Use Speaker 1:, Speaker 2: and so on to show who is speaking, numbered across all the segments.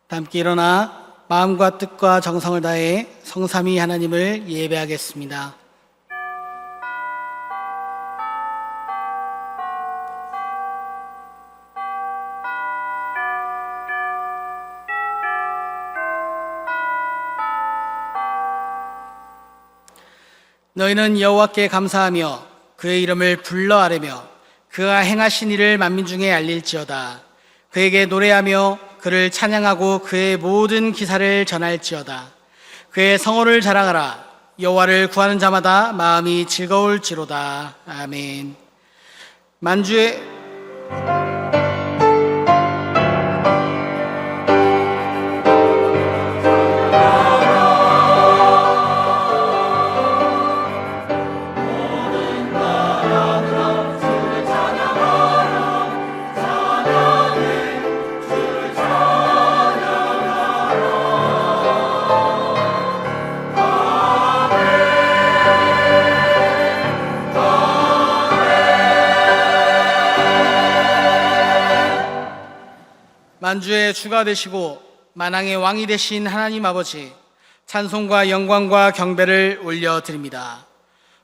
Speaker 1: 다 함께 일어나 마음과 뜻과 정성을 다해 성삼위 하나님을 예배하겠습니다. 너희는 여호와께 감사하며 그의 이름을 불러 아뢰며 그가 행하신 일을 만민 중에 알릴지어다. 그에게 노래하며 그를 찬양하고 그의 모든 기사를 전할지어다. 그의 성호를 자랑하라. 여호와를 구하는 자마다 마음이 즐거울지로다. 아멘. 만주의 만주의 주가 되시고 만왕의 왕이 되신 하나님 아버지, 찬송과 영광과 경배를 올려드립니다.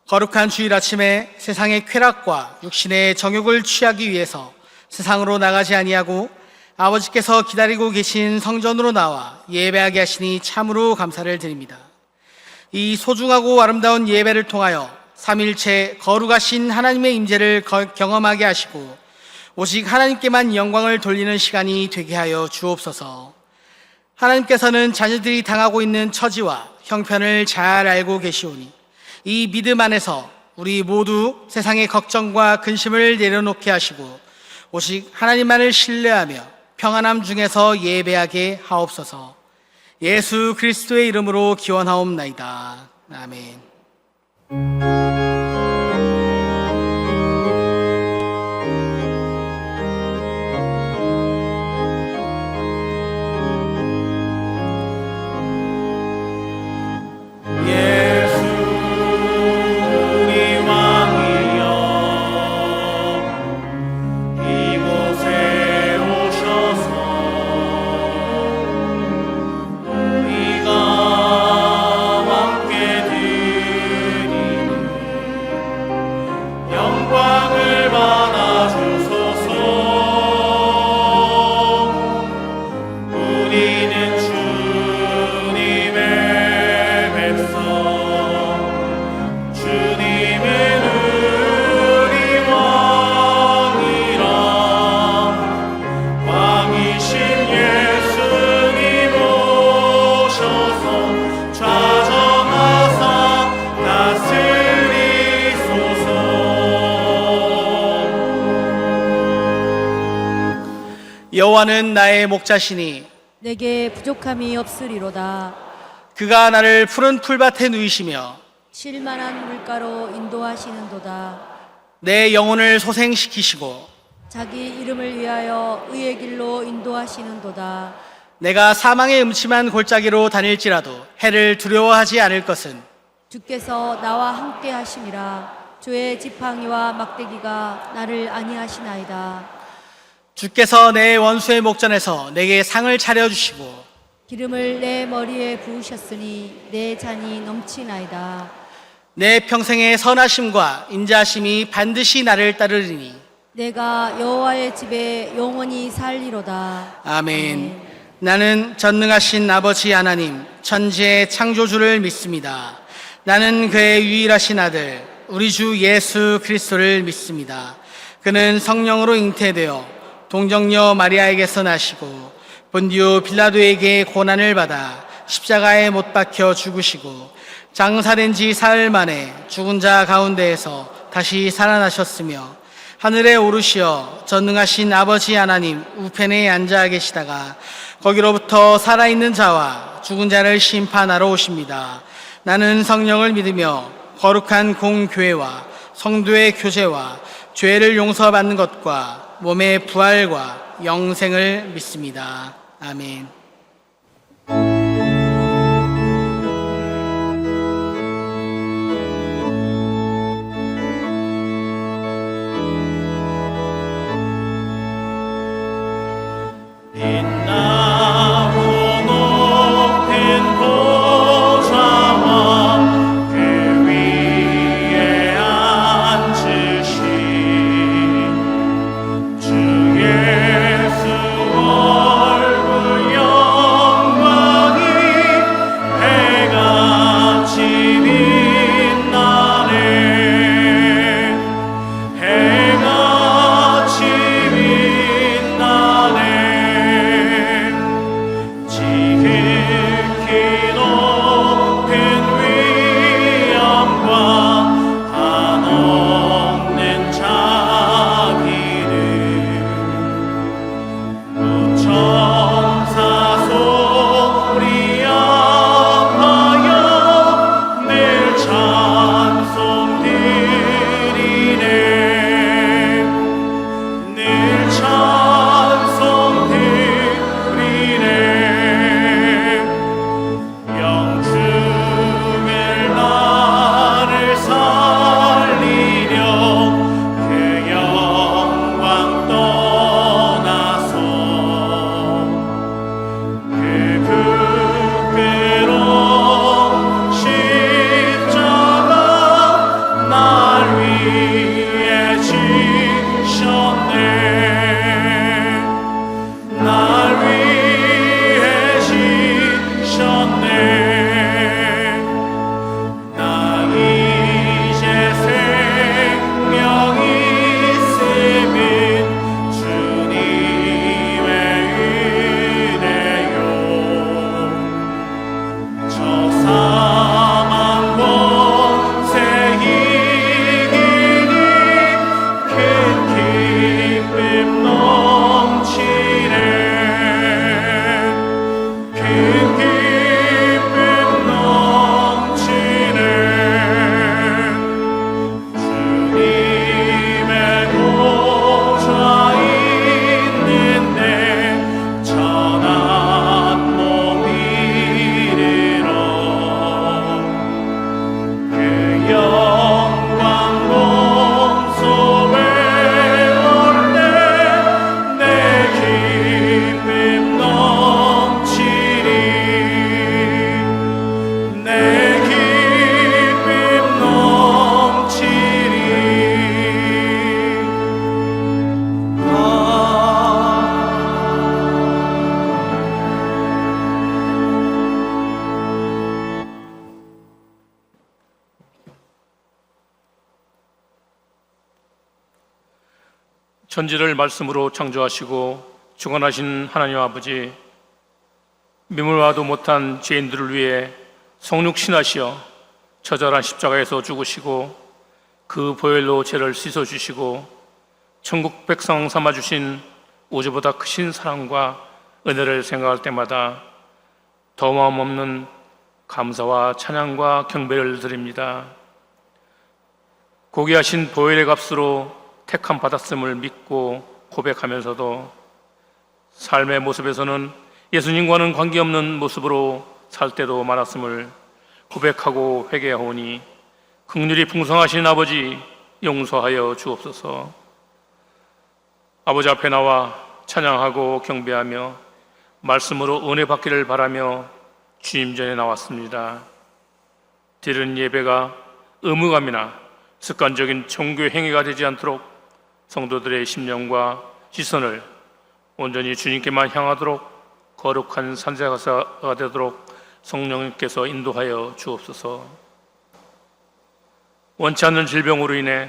Speaker 1: 거룩한 주일 아침에 세상의 쾌락과 육신의 정욕을 취하기 위해서 세상으로 나가지 아니하고 아버지께서 기다리고 계신 성전으로 나와 예배하게 하시니 참으로 감사를 드립니다. 이 소중하고 아름다운 예배를 통하여 삼일체 거룩하신 하나님의 임재를 경험하게 하시고 오직 하나님께만 영광을 돌리는 시간이 되게 하여 주옵소서. 하나님께서는 자녀들이 당하고 있는 처지와 형편을 잘 알고 계시오니 이 믿음 안에서 우리 모두 세상의 걱정과 근심을 내려놓게 하시고 오직 하나님만을 신뢰하며 평안함 중에서 예배하게 하옵소서. 예수 그리스도의 이름으로 기원하옵나이다. 아멘. 여호와는 나의 목자시니
Speaker 2: 내게 부족함이 없으리로다.
Speaker 1: 그가 나를 푸른 풀밭에 누이시며
Speaker 2: 쉴만한 물가로 인도하시는도다.
Speaker 1: 내 영혼을 소생시키시고
Speaker 2: 자기 이름을 위하여 의의 길로 인도하시는도다.
Speaker 1: 내가 사망의 음침한 골짜기로 다닐지라도 해를 두려워하지 않을 것은
Speaker 2: 주께서 나와 함께 하심이라. 주의 지팡이와 막대기가 나를 안위하시나이다.
Speaker 1: 주께서 내 원수의 목전에서 내게 상을 차려주시고
Speaker 2: 기름을 내 머리에 부으셨으니 내 잔이 넘치나이다.
Speaker 1: 내 평생의 선하심과 인자하심이 반드시 나를 따르리니
Speaker 2: 내가 여호와의 집에 영원히 살리로다.
Speaker 1: 아멘. 나는 전능하신 아버지 하나님 천지의 창조주를 믿습니다. 나는 그의 유일하신 아들 우리 주 예수 그리스도를 믿습니다. 그는 성령으로 잉태되어 동정녀 마리아에게서 나시고 본디오 빌라도에게 고난을 받아 십자가에 못 박혀 죽으시고 장사된 지 사흘 만에 죽은 자 가운데에서 다시 살아나셨으며 하늘에 오르시어 전능하신 아버지 하나님 우편에 앉아 계시다가 거기로부터 살아있는 자와 죽은 자를 심판하러 오십니다. 나는 성령을 믿으며 거룩한 공교회와 성도의 교제와 죄를 용서받는 것과 몸의 부활과 영생을 믿습니다. 아멘.
Speaker 3: 빛나무 천지를 말씀으로 창조하시고 주관하신 하나님 아버지, 미물화도 못한 죄인들을 위해 성육신하시어 처절한 십자가에서 죽으시고 그 보혈로 죄를 씻어주시고 천국 백성 삼아주신 우주보다 크신 사랑과 은혜를 생각할 때마다 더마음 없는 감사와 찬양과 경배를 드립니다. 고귀하신 보혈의 값으로 택함 받았음을 믿고 고백하면서도 삶의 모습에서는 예수님과는 관계없는 모습으로 살 때도 많았음을 고백하고 회개하오니 긍휼이 풍성하신 아버지 용서하여 주옵소서. 아버지 앞에 나와 찬양하고 경배하며 말씀으로 은혜 받기를 바라며 주님 전에 나왔습니다. 드리는 예배가 의무감이나 습관적인 종교 행위가 되지 않도록 성도들의 심령과 시선을 온전히 주님께만 향하도록 거룩한 산제가사가 되도록 성령님께서 인도하여 주옵소서. 원치 않는 질병으로 인해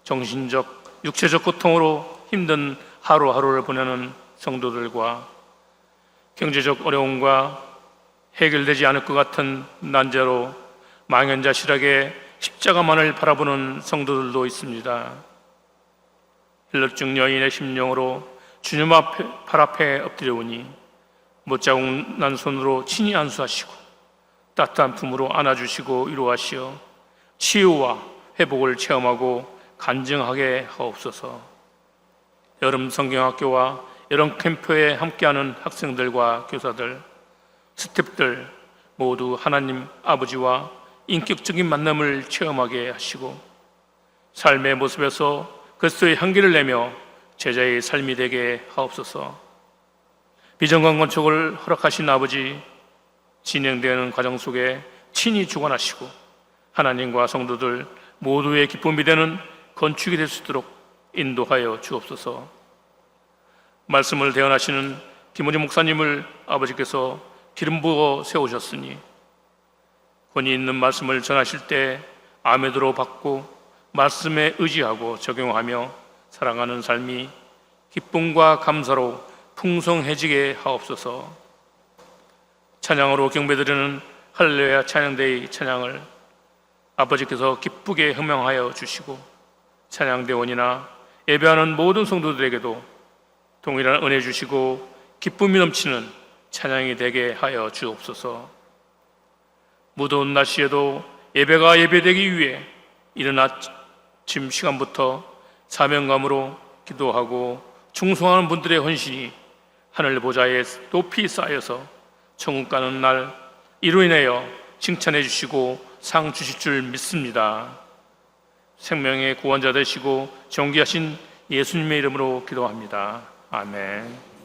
Speaker 3: 정신적, 육체적 고통으로 힘든 하루하루를 보내는 성도들과 경제적 어려움과 해결되지 않을 것 같은 난제로 망연자실하게 십자가만을 바라보는 성도들도 있습니다. 힐러증 여인의 심령으로 주님 발 앞에 엎드려오니 못자국 난 손으로 친히 안수하시고 따뜻한 품으로 안아주시고 위로하시어 치유와 회복을 체험하고 간증하게 하옵소서. 여름 성경학교와 여름 캠프에 함께하는 학생들과 교사들, 스태프들 모두 하나님 아버지와 인격적인 만남을 체험하게 하시고 삶의 모습에서 그리스도의 향기를 내며 제자의 삶이 되게 하옵소서. 비정관 건축을 허락하신 아버지, 진행되는 과정 속에 친히 주관하시고 하나님과 성도들 모두의 기쁨이 되는 건축이 될 수 있도록 인도하여 주옵소서. 말씀을 대언하시는 김원희 목사님을 아버지께서 기름 부어 세우셨으니 권위 있는 말씀을 전하실 때 아멘으로 받고 말씀에 의지하고 적용하며 살아가는 삶이 기쁨과 감사로 풍성해지게 하옵소서. 찬양으로 경배드리는 할렐루야 찬양대의 찬양을 아버지께서 기쁘게 흥명하여 주시고 찬양대원이나 예배하는 모든 성도들에게도 동일한 은혜 주시고 기쁨이 넘치는 찬양이 되게 하여 주옵소서. 무더운 날씨에도 예배가 예배되기 위해 이른 아침 시간부터 사명감으로 기도하고 충성하는 분들의 헌신이 하늘 보좌에 높이 쌓여서 천국 가는 날 이로 인하여 칭찬해 주시고 상 주실 줄 믿습니다. 생명의 구원자 되시고 존귀하신 예수님의 이름으로 기도합니다. 아멘.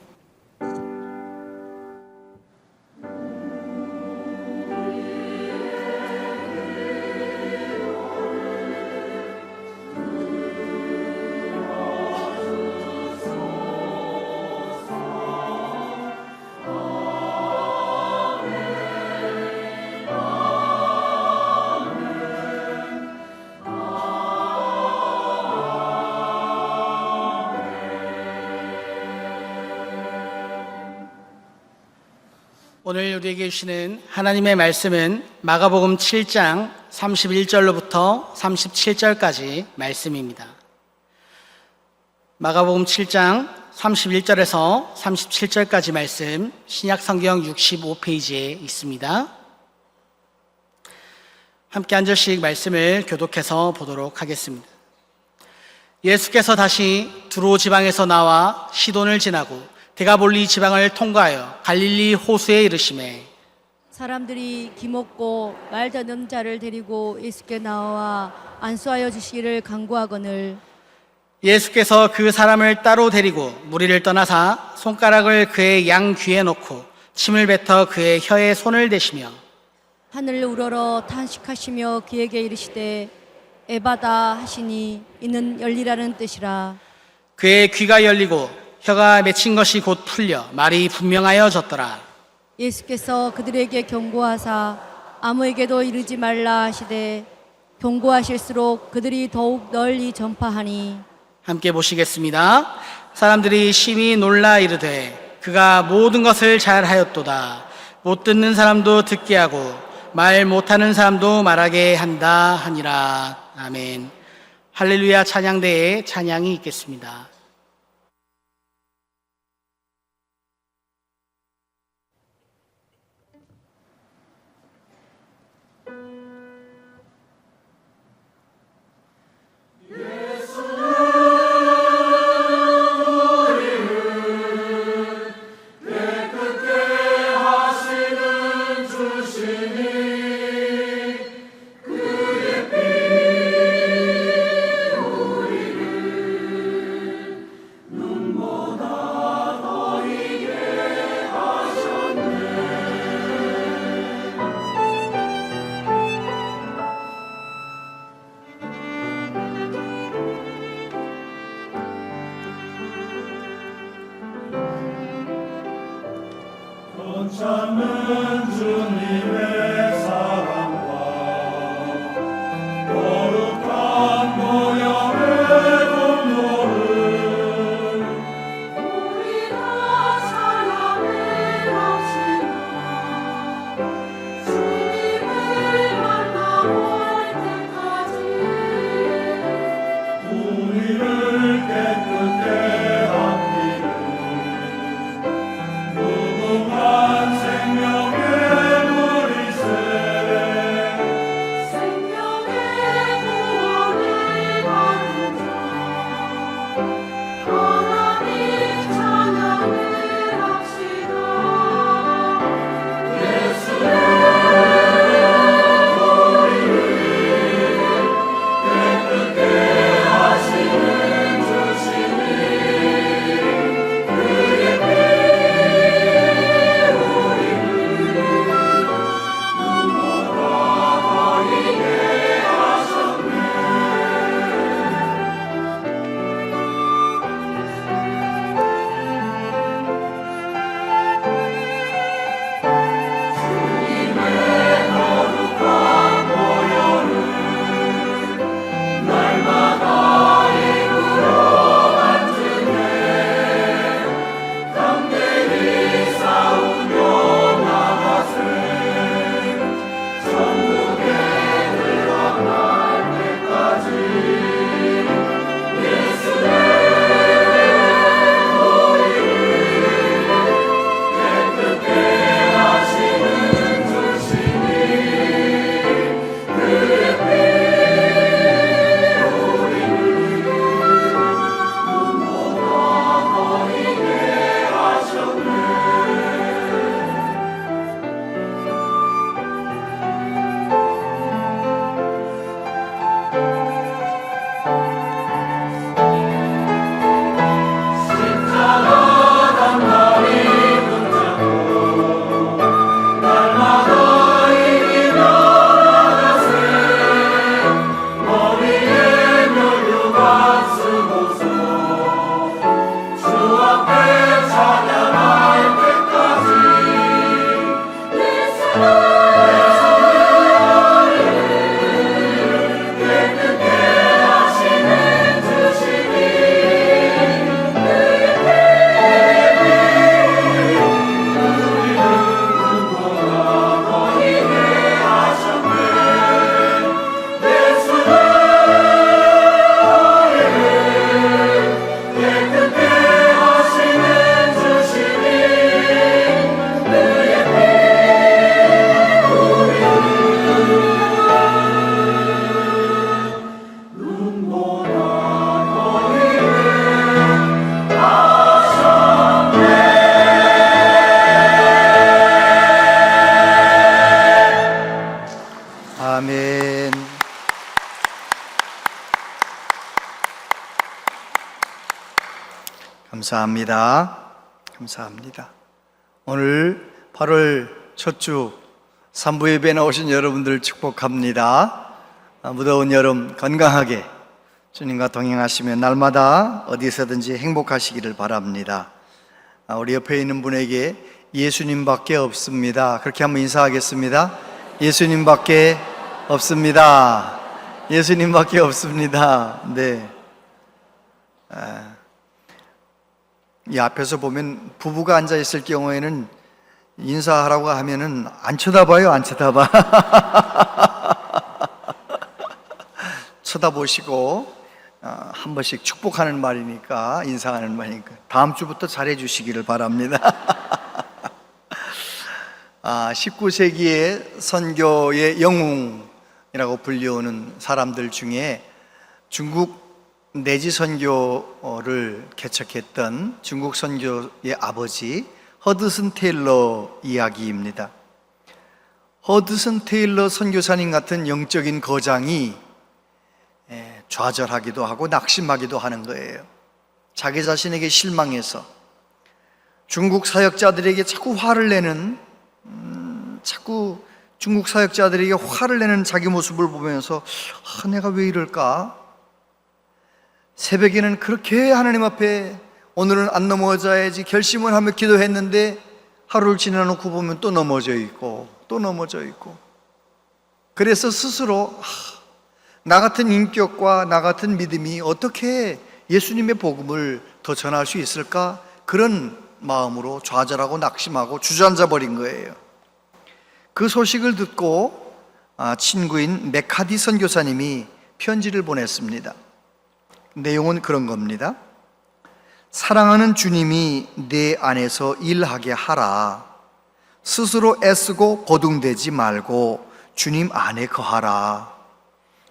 Speaker 1: 오늘 우리에게 주시는 하나님의 말씀은 마가복음 7장 31절로부터 37절까지 말씀입니다. 마가복음 7장 31절에서 37절까지 말씀, 신약성경 65페이지에 있습니다. 함께 한 절씩 말씀을 교독해서 보도록 하겠습니다. 예수께서 다시 두로 지방에서 나와 시돈을 지나고 데가볼리 지방을 통과하여 갈릴리 호수에 이르시매
Speaker 2: 사람들이 기먹고 말 듣는 자를 데리고 예수께 나와 안수하여 주시기를 간구하거늘
Speaker 1: 예수께서 그 사람을 따로 데리고 무리를 떠나사 손가락을 그의 양 귀에 놓고 침을 뱉어 그의 혀에 손을 대시며
Speaker 2: 하늘을 우러러 탄식하시며 그에게 이르시되 에바다 하시니 이는 열리라는 뜻이라.
Speaker 1: 그의 귀가 열리고 혀가 맺힌 것이 곧 풀려 말이 분명하여졌더라.
Speaker 2: 예수께서 그들에게 경고하사 아무에게도 이르지 말라 하시되 경고하실수록 그들이 더욱 널리 전파하니
Speaker 1: 함께 보시겠습니다. 사람들이 심히 놀라 이르되 그가 모든 것을 잘하였도다. 못 듣는 사람도 듣게 하고 말 못하는 사람도 말하게 한다 하니라. 아멘. 할렐루야 찬양대에 찬양이 있겠습니다.
Speaker 4: 찾는 주님의 사랑과 거룩한 모양의 공로를
Speaker 5: 우리가 찬양을 합시다. 주님을 만나볼 때까지
Speaker 4: 우리를 깨끗게 함기를 무궁한 생명의 물이세
Speaker 5: 생명의 구원을 받은 자 하나님 찬양을 합시다.
Speaker 6: 아멘. 감사합니다. 감사합니다. 오늘 8월 첫 주 3부 예배에 나오신 여러분들 축복합니다. 무더운 여름 건강하게 주님과 동행하시며 날마다 어디서든지 행복하시기를 바랍니다. 우리 옆에 있는 분에게 예수님밖에 없습니다. 그렇게 한번 인사하겠습니다. 예수님밖에 없습니다. 예수님밖에 없습니다. 네. 이 앞에서 보면 부부가 앉아 있을 경우에는 인사하라고 하면은 안 쳐다봐요, 안 쳐다봐. 쳐다보시고 한 번씩 축복하는 말이니까, 인사하는 말이니까 다음 주부터 잘해 주시기를 바랍니다. 19세기의 선교의 영웅이라고 불리우는 사람들 중에 중국 내지 선교를 개척했던 중국 선교의 아버지 허드슨 테일러 이야기입니다. 허드슨 테일러 선교사님 같은 영적인 거장이 좌절하기도 하고 낙심하기도 하는 거예요. 자기 자신에게 실망해서 중국 사역자들에게 자꾸 화를 내는, 자꾸 중국 사역자들에게 화를 내는 자기 모습을 보면서 내가 왜 이럴까? 새벽에는 그렇게 하나님 앞에 오늘은 안 넘어져야지 결심을 하며 기도했는데 하루를 지나놓고 보면 또 넘어져 있고 또 넘어져 있고, 그래서 스스로 나 같은 인격과 나 같은 믿음이 어떻게 예수님의 복음을 더 전할 수 있을까? 그런 마음으로 좌절하고 낙심하고 주저앉아 버린 거예요. 그 소식을 듣고 친구인 메카디 선교사님이 편지를 보냈습니다. 내용은 그런 겁니다. 사랑하는 주님이 내 안에서 일하게 하라. 스스로 애쓰고 거둥대지 말고 주님 안에 거하라.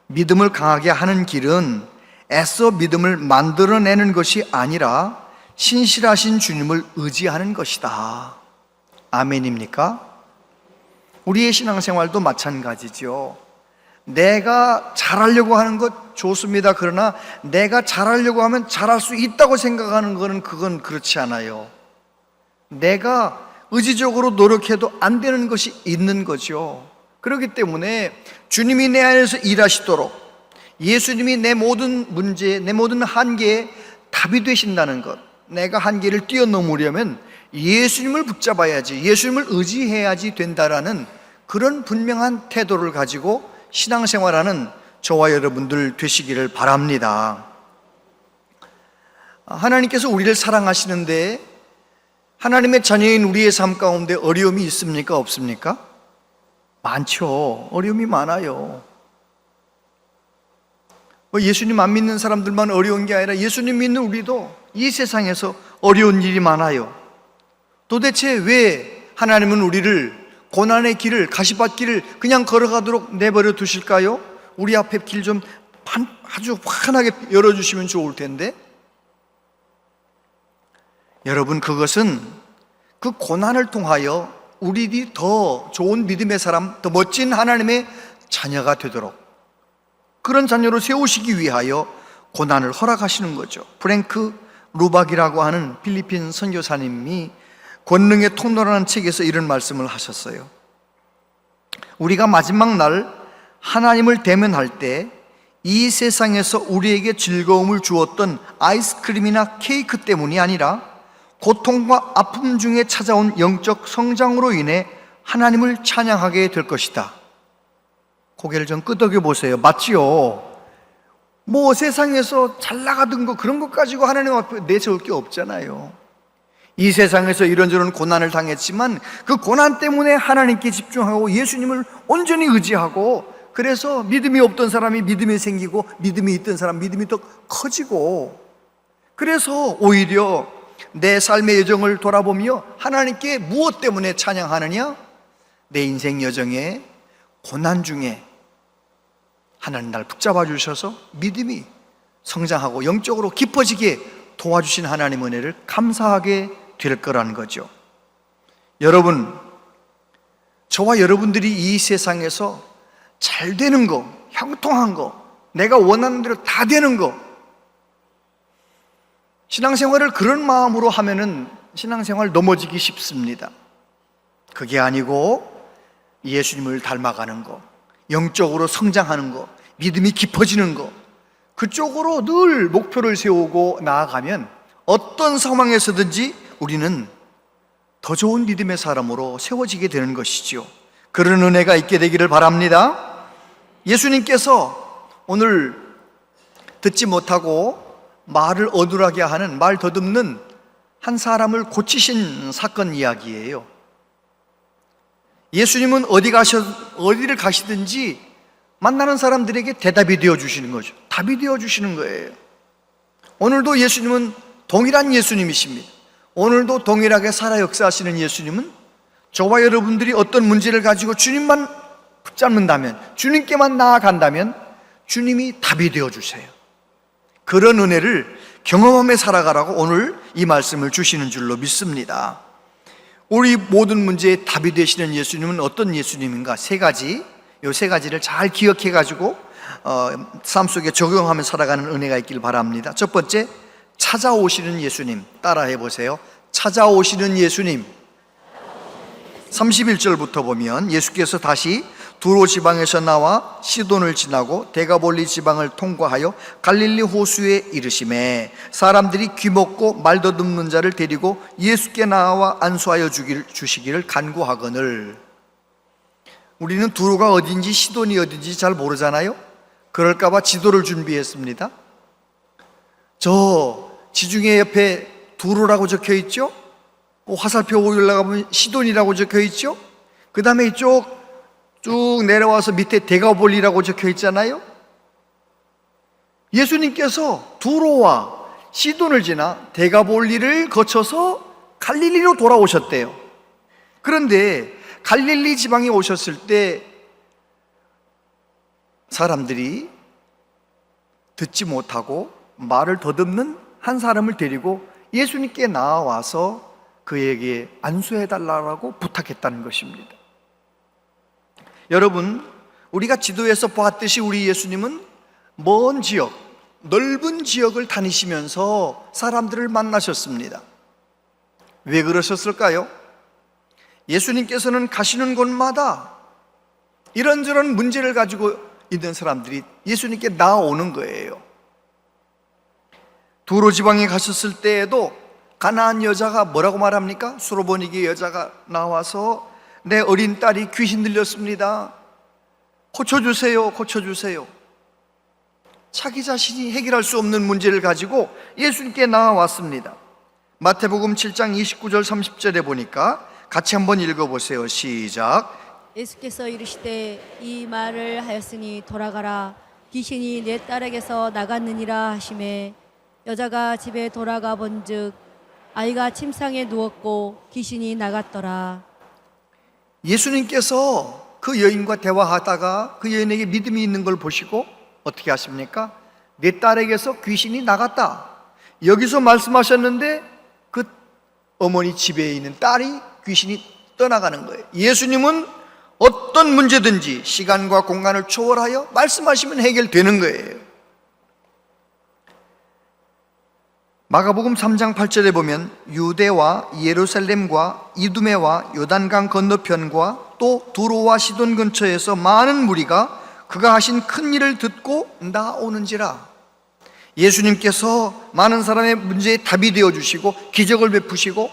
Speaker 6: 믿음을 강하게 하는 길은 애써 믿음을 만들어내는 것이 아니라 신실하신 주님을 의지하는 것이다. 아멘입니까? 우리의 신앙생활도 마찬가지죠. 내가 잘하려고 하는 것 좋습니다. 그러나 내가 잘하려고 하면 잘할 수 있다고 생각하는 것은 그건 그렇지 않아요. 내가 의지적으로 노력해도 안 되는 것이 있는 거죠. 그렇기 때문에 주님이 내 안에서 일하시도록 예수님이 내 모든 문제, 내 모든 한계에 답이 되신다는 것, 내가 한계를 뛰어넘으려면 예수님을 붙잡아야지, 예수님을 의지해야지 된다라는 그런 분명한 태도를 가지고 신앙생활하는 저와 여러분들 되시기를 바랍니다. 하나님께서 우리를 사랑하시는데 하나님의 자녀인 우리의 삶 가운데 어려움이 있습니까? 없습니까? 많죠. 어려움이 많아요. 예수님 안 믿는 사람들만 어려운 게 아니라 예수님 믿는 우리도 이 세상에서 어려운 일이 많아요. 도대체 왜 하나님은 우리를 고난의 길을, 가시밭길을 그냥 걸어가도록 내버려 두실까요? 우리 앞에 길 좀 아주 환하게 열어주시면 좋을 텐데. 여러분, 그것은 그 고난을 통하여 우리들이 더 좋은 믿음의 사람, 더 멋진 하나님의 자녀가 되도록, 그런 자녀로 세우시기 위하여 고난을 허락하시는 거죠. 프랭크 루박이라고 하는 필리핀 선교사님이 권능의 통로라는 책에서 이런 말씀을 하셨어요. 우리가 마지막 날 하나님을 대면할 때 이 세상에서 우리에게 즐거움을 주었던 아이스크림이나 케이크 때문이 아니라 고통과 아픔 중에 찾아온 영적 성장으로 인해 하나님을 찬양하게 될 것이다. 고개를 좀 끄덕여 보세요. 맞지요? 세상에서 잘 나가던 거 그런 것 가지고 하나님 앞에 내세울 게 없잖아요. 이 세상에서 이런저런 고난을 당했지만 그 고난 때문에 하나님께 집중하고 예수님을 온전히 의지하고, 그래서 믿음이 없던 사람이 믿음이 생기고 믿음이 있던 사람 믿음이 더 커지고, 그래서 오히려 내 삶의 여정을 돌아보며 하나님께 무엇 때문에 찬양하느냐? 내 인생 여정에 고난 중에 하나님 날 붙잡아 주셔서 믿음이 성장하고 영적으로 깊어지게 도와주신 하나님 은혜를 감사하게 될 거라는 거죠. 여러분, 저와 여러분들이 이 세상에서 잘 되는 거, 형통한 거, 내가 원하는 대로 다 되는 거, 신앙생활을 그런 마음으로 하면은 신앙생활 넘어지기 쉽습니다. 그게 아니고 예수님을 닮아가는 거, 영적으로 성장하는 거, 믿음이 깊어지는 거, 그쪽으로 늘 목표를 세우고 나아가면 어떤 상황에서든지 우리는 더 좋은 믿음의 사람으로 세워지게 되는 것이죠. 그런 은혜가 있게 되기를 바랍니다. 예수님께서 오늘 듣지 못하고 말을 어눌하게 하는, 말 더듬는 한 사람을 고치신 사건 이야기예요. 예수님은 어디를 가시든지 만나는 사람들에게 대답이 되어 주시는 거죠. 답이 되어 주시는 거예요. 오늘도 예수님은 동일한 예수님이십니다. 오늘도 동일하게 살아 역사하시는 예수님은 저와 여러분들이 어떤 문제를 가지고 주님만 붙잡는다면, 주님께만 나아간다면 주님이 답이 되어 주세요. 그런 은혜를 경험하며 살아가라고 오늘 이 말씀을 주시는 줄로 믿습니다. 우리 모든 문제에 답이 되시는 예수님은 어떤 예수님인가? 이 세 가지를 잘 기억해 가지고 삶 속에 적용하며 살아가는 은혜가 있길 바랍니다. 첫 번째, 찾아오시는 예수님. 따라해 보세요. 찾아오시는 예수님. 31절부터 보면 예수께서 다시 두로 지방에서 나와 시돈을 지나고 데가볼리 지방을 통과하여 갈릴리 호수에 이르시매 사람들이 귀먹고 말 더듬는 자를 데리고 예수께 나와 안수하여 주시기를 간구하거늘. 우리는 두로가 어딘지 시돈이 어딘지 잘 모르잖아요. 그럴까 봐 지도를 준비했습니다. 저 지중해 옆에 두로라고 적혀 있죠? 화살표 올라가면 시돈이라고 적혀 있죠? 그 다음에 이쪽 쭉 내려와서 밑에 데가볼리라고 적혀 있잖아요. 예수님께서 두로와 시돈을 지나 데가볼리를 거쳐서 갈릴리로 돌아오셨대요. 그런데 갈릴리 지방에 오셨을 때 사람들이 듣지 못하고 말을 더듬는 한 사람을 데리고 예수님께 나와서 그에게 안수해달라고 부탁했다는 것입니다. 여러분, 우리가 지도에서 보았듯이 우리 예수님은 먼 지역, 넓은 지역을 다니시면서 사람들을 만나셨습니다. 왜 그러셨을까요? 예수님께서는 가시는 곳마다 이런저런 문제를 가지고 있는 사람들이 예수님께 나오는 거예요. 두로 지방에 가셨을 때에도 가나안 여자가 뭐라고 말합니까? 수로보니게 여자가 나와서 내 어린 딸이 귀신 들렸습니다. 고쳐주세요, 고쳐주세요. 자기 자신이 해결할 수 없는 문제를 가지고 예수님께 나와왔습니다. 마태복음 7장 29절 30절에 보니까 같이 한번 읽어보세요. 시작.
Speaker 2: 예수께서 이르시되 이 말을 하였으니 돌아가라. 귀신이 내 딸에게서 나갔느니라 하시매 여자가 집에 돌아가 본즉 아이가 침상에 누웠고 귀신이 나갔더라.
Speaker 6: 예수님께서 그 여인과 대화하다가 그 여인에게 믿음이 있는 걸 보시고 어떻게 하십니까? 내 딸에게서 귀신이 나갔다. 여기서 말씀하셨는데 그 어머니 집에 있는 딸이 귀신이 떠나가는 거예요. 예수님은 어떤 문제든지 시간과 공간을 초월하여 말씀하시면 해결되는 거예요. 마가복음 3장 8절에 보면 유대와 예루살렘과 이두메와 요단강 건너편과 또 두로와 시돈 근처에서 많은 무리가 그가 하신 큰 일을 듣고 나오는지라. 예수님께서 많은 사람의 문제에 답이 되어주시고 기적을 베푸시고,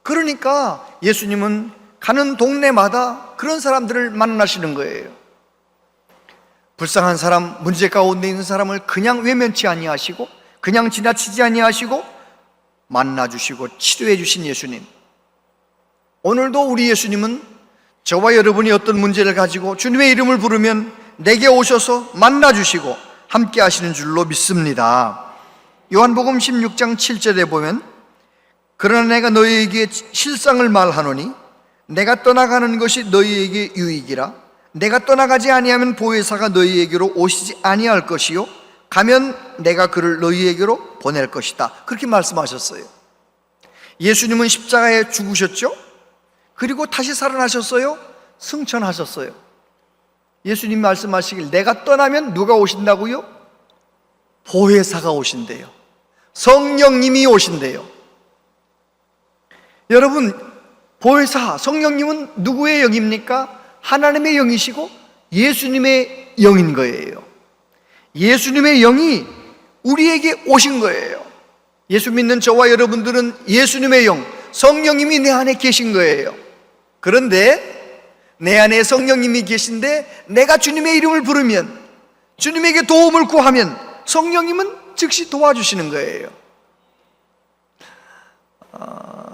Speaker 6: 그러니까 예수님은 가는 동네마다 그런 사람들을 만나시는 거예요. 불쌍한 사람, 문제 가운데 있는 사람을 그냥 외면치 아니하시고 그냥 지나치지 아니하시고 만나주시고 치료해 주신 예수님. 오늘도 우리 예수님은 저와 여러분이 어떤 문제를 가지고 주님의 이름을 부르면 내게 오셔서 만나주시고 함께 하시는 줄로 믿습니다. 요한복음 16장 7절에 보면 그러나 내가 너희에게 실상을 말하노니 내가 떠나가는 것이 너희에게 유익이라. 내가 떠나가지 아니하면 보혜사가 너희에게로 오시지 아니할 것이요 가면 내가 그를 너희에게로 보낼 것이다. 그렇게 말씀하셨어요. 예수님은 십자가에 죽으셨죠? 그리고 다시 살아나셨어요? 승천하셨어요. 예수님 말씀하시길 내가 떠나면 누가 오신다고요? 보혜사가 오신대요. 성령님이 오신대요. 여러분, 보혜사, 성령님은 누구의 영입니까? 하나님의 영이시고 예수님의 영인 거예요. 예수님의 영이 우리에게 오신 거예요. 예수 믿는 저와 여러분들은 예수님의 영, 성령님이 내 안에 계신 거예요. 그런데 내 안에 성령님이 계신데 내가 주님의 이름을 부르면, 주님에게 도움을 구하면 성령님은 즉시 도와주시는 거예요.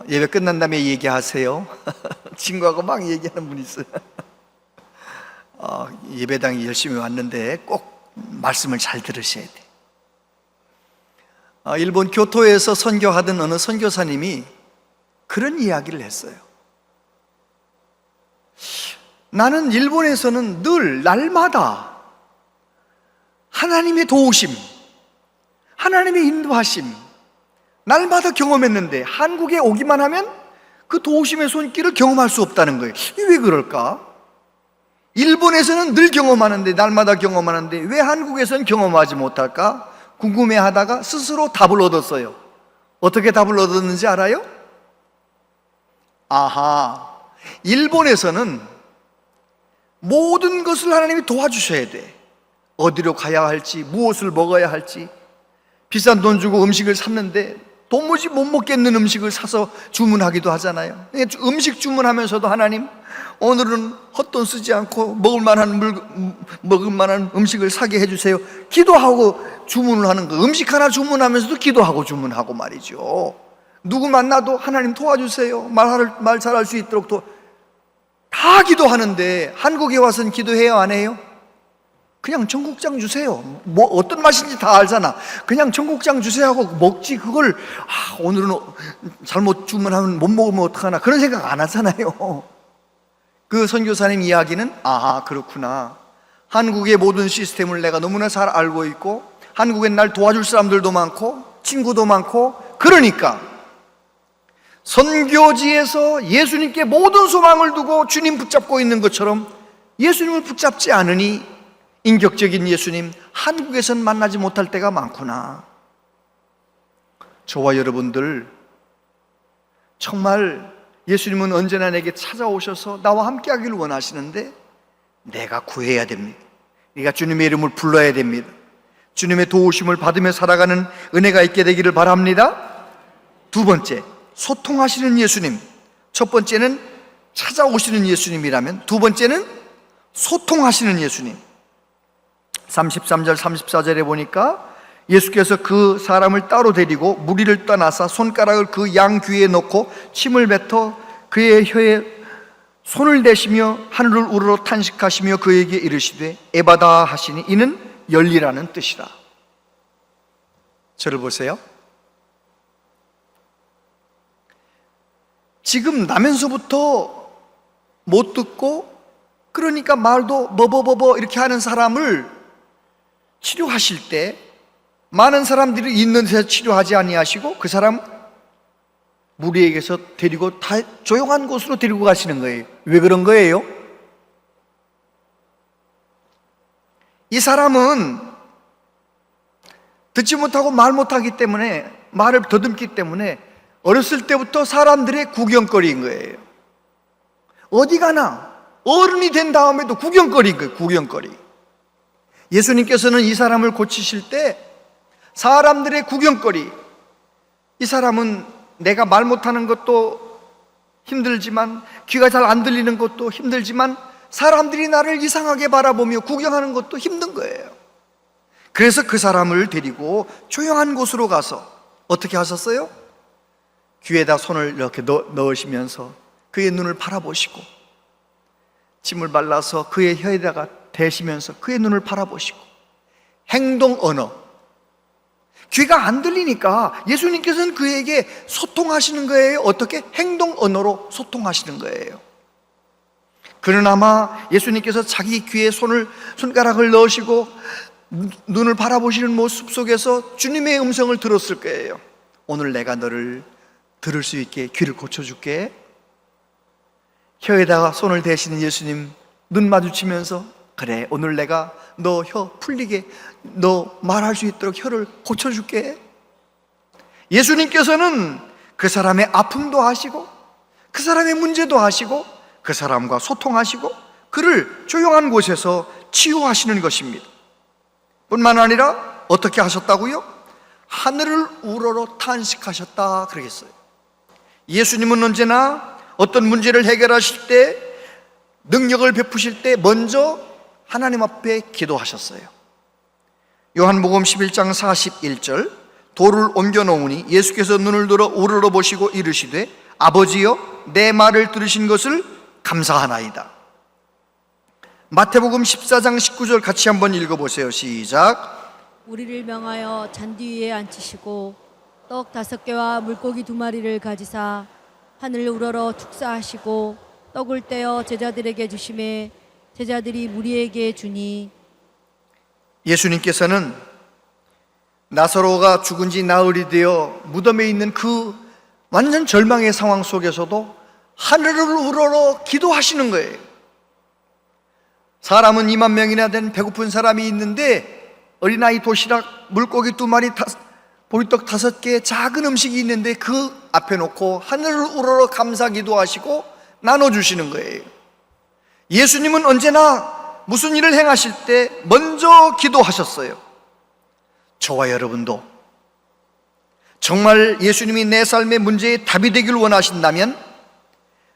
Speaker 6: 예배 끝난 다음에 얘기하세요. 친구하고 막 얘기하는 분이 있어요. 예배당에 열심히 왔는데 꼭 말씀을 잘 들으셔야 돼. 일본 교토에서 선교하던 어느 선교사님이 그런 이야기를 했어요. 나는 일본에서는 늘 날마다 하나님의 도우심, 하나님의 인도하심 날마다 경험했는데 한국에 오기만 하면 그 도우심의 손길을 경험할 수 없다는 거예요. 이게 왜 그럴까? 일본에서는 늘 경험하는데, 날마다 경험하는데 왜 한국에서는 경험하지 못할까? 궁금해하다가 스스로 답을 얻었어요. 어떻게 답을 얻었는지 알아요? 아하, 일본에서는 모든 것을 하나님이 도와주셔야 돼. 어디로 가야 할지, 무엇을 먹어야 할지, 비싼 돈 주고 음식을 샀는데 도무지 못 먹겠는 음식을 사서 주문하기도 하잖아요. 음식 주문하면서도 하나님, 오늘은 헛돈 쓰지 않고 먹을 만한 음식을 사게 해주세요. 기도하고 주문을 하는 거. 음식 하나 주문하면서도 기도하고 주문하고 말이죠. 누구 만나도 하나님 도와주세요. 말 잘할 수 있도록 다 기도하는데 한국에 와서는 기도해요, 안 해요? 그냥 청국장 주세요. 뭐 어떤 맛인지 다 알잖아. 그냥 청국장 주세요 하고 먹지. 그걸 오늘은 잘못 주문하면 못 먹으면 어떡하나, 그런 생각 안 하잖아요. 그 선교사님 이야기는 그렇구나. 한국의 모든 시스템을 내가 너무나 잘 알고 있고, 한국엔 날 도와줄 사람들도 많고 친구도 많고, 그러니까 선교지에서 예수님께 모든 소망을 두고 주님 붙잡고 있는 것처럼 예수님을 붙잡지 않으니 인격적인 예수님, 한국에선 만나지 못할 때가 많구나. 저와 여러분들, 정말 예수님은 언제나 내게 찾아오셔서 나와 함께 하기를 원하시는데 내가 구해야 됩니다. 네가 주님의 이름을 불러야 됩니다. 주님의 도우심을 받으며 살아가는 은혜가 있게 되기를 바랍니다. 두 번째, 소통하시는 예수님. 첫 번째는 찾아오시는 예수님이라면, 두 번째는 소통하시는 예수님. 33절 34절에 보니까 예수께서 그 사람을 따로 데리고 무리를 떠나사 손가락을 그 양 귀에 넣고 침을 뱉어 그의 혀에 손을 대시며 하늘을 우러러 탄식하시며 그에게 이르시되 에바다 하시니 이는 열리라는 뜻이라. 저를 보세요. 지금 나면서부터 못 듣고, 그러니까 말도 버버버버 이렇게 하는 사람을 치료하실 때 많은 사람들이 있는 데서 치료하지 아니하시고 그 사람 무리에게서 데리고 다 조용한 곳으로 데리고 가시는 거예요. 왜 그런 거예요? 이 사람은 듣지 못하고 말 못하기 때문에, 말을 더듬기 때문에 어렸을 때부터 사람들의 구경거리인 거예요. 어디 가나 어른이 된 다음에도 구경거리인 거예요. 구경거리. 예수님께서는 이 사람을 고치실 때 사람들의 구경거리, 이 사람은 내가 말 못하는 것도 힘들지만, 귀가 잘 안 들리는 것도 힘들지만, 사람들이 나를 이상하게 바라보며 구경하는 것도 힘든 거예요. 그래서 그 사람을 데리고 조용한 곳으로 가서 어떻게 하셨어요? 귀에다 손을 이렇게 넣으시면서 그의 눈을 바라보시고, 침을 발라서 그의 혀에다가 대시면서 그의 눈을 바라보시고, 행동 언어, 귀가 안 들리니까 예수님께서는 그에게 소통하시는 거예요. 어떻게? 행동 언어로 소통하시는 거예요. 그는 아마 예수님께서 자기 귀에 손가락을 넣으시고 눈을 바라보시는 모습 속에서 주님의 음성을 들었을 거예요. 오늘 내가 너를 들을 수 있게 귀를 고쳐줄게. 혀에다가 손을 대시는 예수님 눈 마주치면서, 그래, 오늘 내가 너 혀 풀리게, 너 말할 수 있도록 혀를 고쳐줄게. 예수님께서는 그 사람의 아픔도 아시고 그 사람의 문제도 아시고 그 사람과 소통하시고 그를 조용한 곳에서 치유하시는 것입니다. 뿐만 아니라 어떻게 하셨다고요? 하늘을 우러러 탄식하셨다 그러겠어요. 예수님은 언제나 어떤 문제를 해결하실 때, 능력을 베푸실 때 먼저 하나님 앞에 기도하셨어요. 요한복음 11장 41절, 돌을 옮겨 놓으니 예수께서 눈을 들어 우러러 보시고 이르시되 아버지여 내 말을 들으신 것을 감사하나이다. 마태복음 14장 19절 같이 한번 읽어보세요. 시작.
Speaker 2: 우리를 명하여 잔디 위에 앉히시고 떡 5개와 물고기 2마리를 가지사 하늘을 우러러 축사하시고 떡을 떼어 제자들에게 주심에 제자들이 무리에게 주니.
Speaker 6: 예수님께서는 나사로가 죽은 지 나흘이 되어 무덤에 있는 그 완전 절망의 상황 속에서도 하늘을 우러러 기도하시는 거예요. 사람은 2만 명이나 된 배고픈 사람이 있는데 어린아이 도시락 물고기 2마리 보리떡 5개 작은 음식이 있는데 그 앞에 놓고 하늘을 우러러 감사 기도하시고 나눠주시는 거예요. 예수님은 언제나 무슨 일을 행하실 때 먼저 기도하셨어요. 저와 여러분도 정말 예수님이 내 삶의 문제에 답이 되길 원하신다면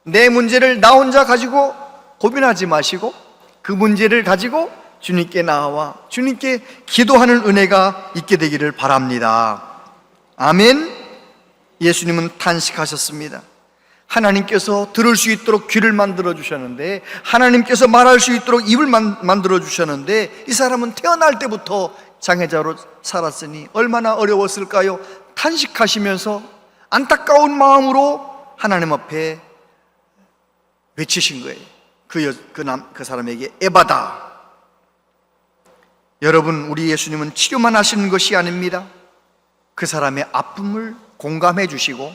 Speaker 6: 내 문제를 나 혼자 가지고 고민하지 마시고 그 문제를 가지고 주님께 나와 주님께 기도하는 은혜가 있게 되기를 바랍니다. 아멘. 예수님은 탄식하셨습니다. 하나님께서 들을 수 있도록 귀를 만들어 주셨는데, 하나님께서 말할 수 있도록 입을 만들어 주셨는데, 이 사람은 태어날 때부터 장애자로 살았으니 얼마나 어려웠을까요? 탄식하시면서 안타까운 마음으로 하나님 앞에 외치신 거예요. 그 사람에게 에바다. 여러분, 우리 예수님은 치료만 하시는 것이 아닙니다. 그 사람의 아픔을 공감해 주시고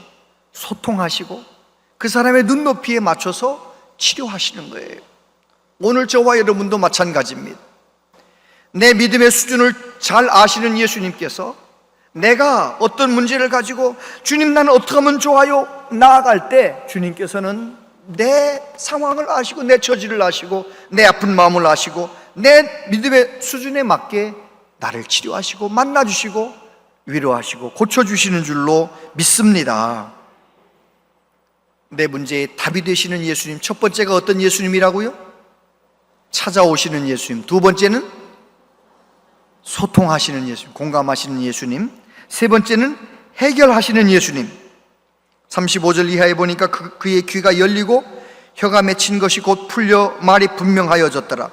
Speaker 6: 소통하시고 그 사람의 눈높이에 맞춰서 치료하시는 거예요. 오늘 저와 여러분도 마찬가지입니다. 내 믿음의 수준을 잘 아시는 예수님께서 내가 어떤 문제를 가지고 주님 나는 어떻게 하면 좋아요? 나아갈 때 주님께서는 내 상황을 아시고 내 처지를 아시고 내 아픈 마음을 아시고 내 믿음의 수준에 맞게 나를 치료하시고 만나주시고 위로하시고 고쳐주시는 줄로 믿습니다. 내 문제에 답이 되시는 예수님, 첫 번째가 어떤 예수님이라고요? 찾아오시는 예수님. 두 번째는 소통하시는 예수님, 공감하시는 예수님. 세 번째는 해결하시는 예수님. 35절 이하에 보니까 그의 귀가 열리고 혀가 맺힌 것이 곧 풀려 말이 분명하여졌더라.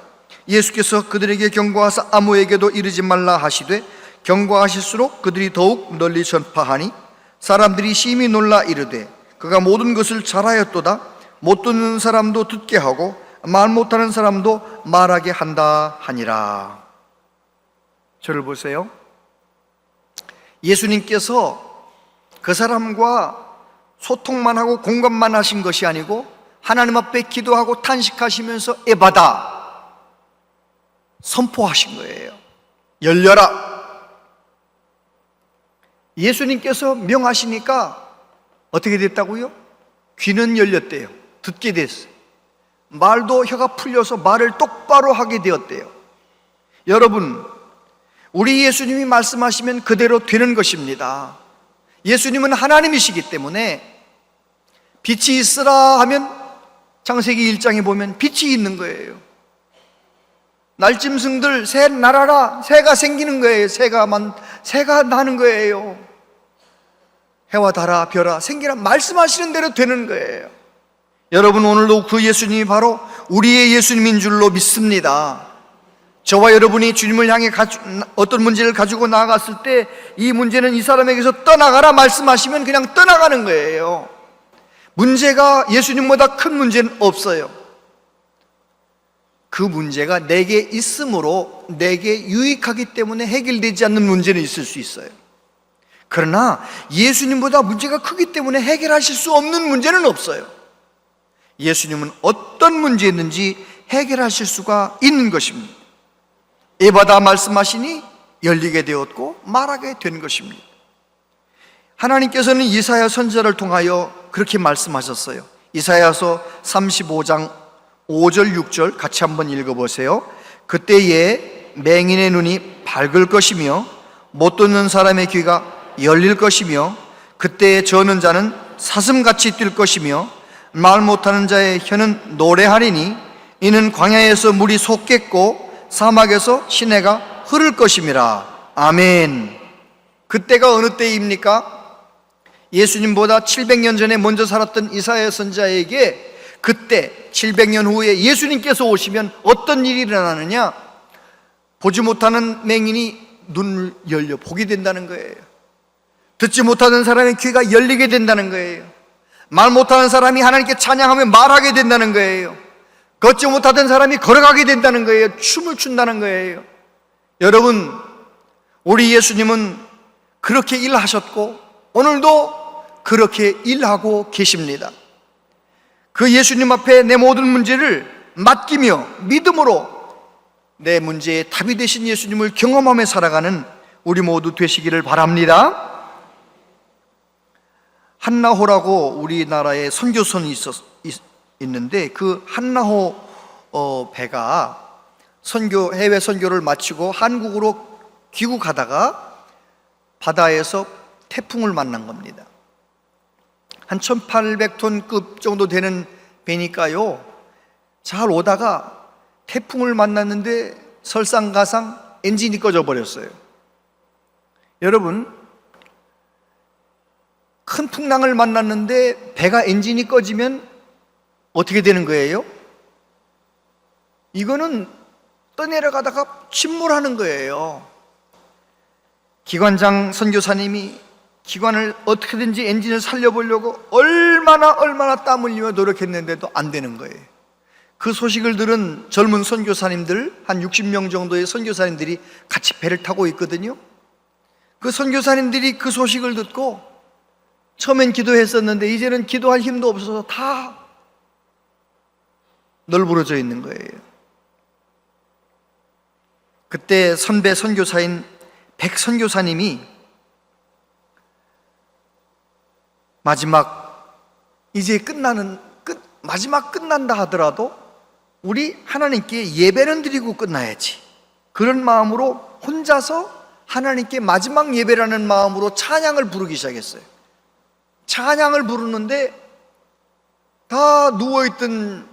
Speaker 6: 예수께서 그들에게 경고하사 아무에게도 이르지 말라 하시되 경고하실수록 그들이 더욱 널리 전파하니 사람들이 심히 놀라 이르되 그가 모든 것을 잘하였도다. 못 듣는 사람도 듣게 하고 말 못하는 사람도 말하게 한다 하니라. 저를 보세요. 예수님께서 그 사람과 소통만 하고 공감만 하신 것이 아니고 하나님 앞에 기도하고 탄식하시면서 에바다 선포하신 거예요. 열려라. 예수님께서 명하시니까 어떻게 됐다고요? 귀는 열렸대요. 듣게 됐어요. 말도 혀가 풀려서 말을 똑바로 하게 되었대요. 여러분, 우리 예수님이 말씀하시면 그대로 되는 것입니다. 예수님은 하나님이시기 때문에 빛이 있으라 하면 창세기 1장에 보면 빛이 있는 거예요. 날짐승들 새 날아라, 새가 생기는 거예요. 새가 나는 거예요. 해와 달아 별아 생기라 말씀하시는 대로 되는 거예요. 여러분, 오늘도 그 예수님이 바로 우리의 예수님인 줄로 믿습니다. 저와 여러분이 주님을 향해 어떤 문제를 가지고 나아갔을 때 이 문제는 이 사람에게서 떠나가라 말씀하시면 그냥 떠나가는 거예요. 문제가 예수님보다 큰 문제는 없어요. 그 문제가 내게 있으므로 내게 유익하기 때문에 해결되지 않는 문제는 있을 수 있어요. 그러나 예수님보다 문제가 크기 때문에 해결하실 수 없는 문제는 없어요. 예수님은 어떤 문제든지 해결하실 수가 있는 것입니다. 에바다 말씀하시니 열리게 되었고 말하게 된 것입니다. 하나님께서는 이사야 선지자를 통하여 그렇게 말씀하셨어요. 이사야서 35장 5절 6절 같이 한번 읽어보세요. 그때에 맹인의 눈이 밝을 것이며 못 듣는 사람의 귀가 열릴 것이며 그때에 저는 자는 사슴같이 뛸 것이며 말 못하는 자의 혀는 노래하리니 이는 광야에서 물이 솟겠고 사막에서 시내가 흐를 것임이라. 아멘. 그때가 어느 때입니까? 예수님보다 700년 전에 먼저 살았던 이사야 선지자에게 그때 700년 후에 예수님께서 오시면 어떤 일이 일어나느냐? 보지 못하는 맹인이 눈을 열려 보게 된다는 거예요. 듣지 못하는 사람의 귀가 열리게 된다는 거예요. 말 못하는 사람이 하나님께 찬양하며 말하게 된다는 거예요. 걷지 못하던 사람이 걸어가게 된다는 거예요. 춤을 춘다는 거예요. 여러분, 우리 예수님은 그렇게 일하셨고 오늘도 그렇게 일하고 계십니다. 그 예수님 앞에 내 모든 문제를 맡기며 믿음으로 내 문제의 답이 되신 예수님을 경험하며 살아가는 우리 모두 되시기를 바랍니다. 한나호라고 우리나라에 선교선이 있는데 그 한나호 배가 해외 선교를 마치고 한국으로 귀국하다가 바다에서 태풍을 만난 겁니다. 한 1800톤급 정도 되는 배니까요, 잘 오다가 태풍을 만났는데 설상가상 엔진이 꺼져 버렸어요. 여러분, 큰 풍랑을 만났는데 배가 엔진이 꺼지면 어떻게 되는 거예요? 이거는 떠내려가다가 침몰하는 거예요. 기관장 선교사님이 기관을 어떻게든지 엔진을 살려보려고 얼마나 땀 흘리며 노력했는데도 안 되는 거예요. 그 소식을 들은 젊은 선교사님들, 한 60명 정도의 선교사님들이 같이 배를 타고 있거든요. 그 선교사님들이 그 소식을 듣고 처음엔 기도했었는데 이제는 기도할 힘도 없어서 다 널브러져 있는 거예요. 그때 선배 선교사인 백 선교사님이 마지막 끝난다 하더라도 우리 하나님께 예배는 드리고 끝나야지, 그런 마음으로 혼자서 하나님께 마지막 예배라는 마음으로 찬양을 부르기 시작했어요. 찬양을 부르는데 다 누워있던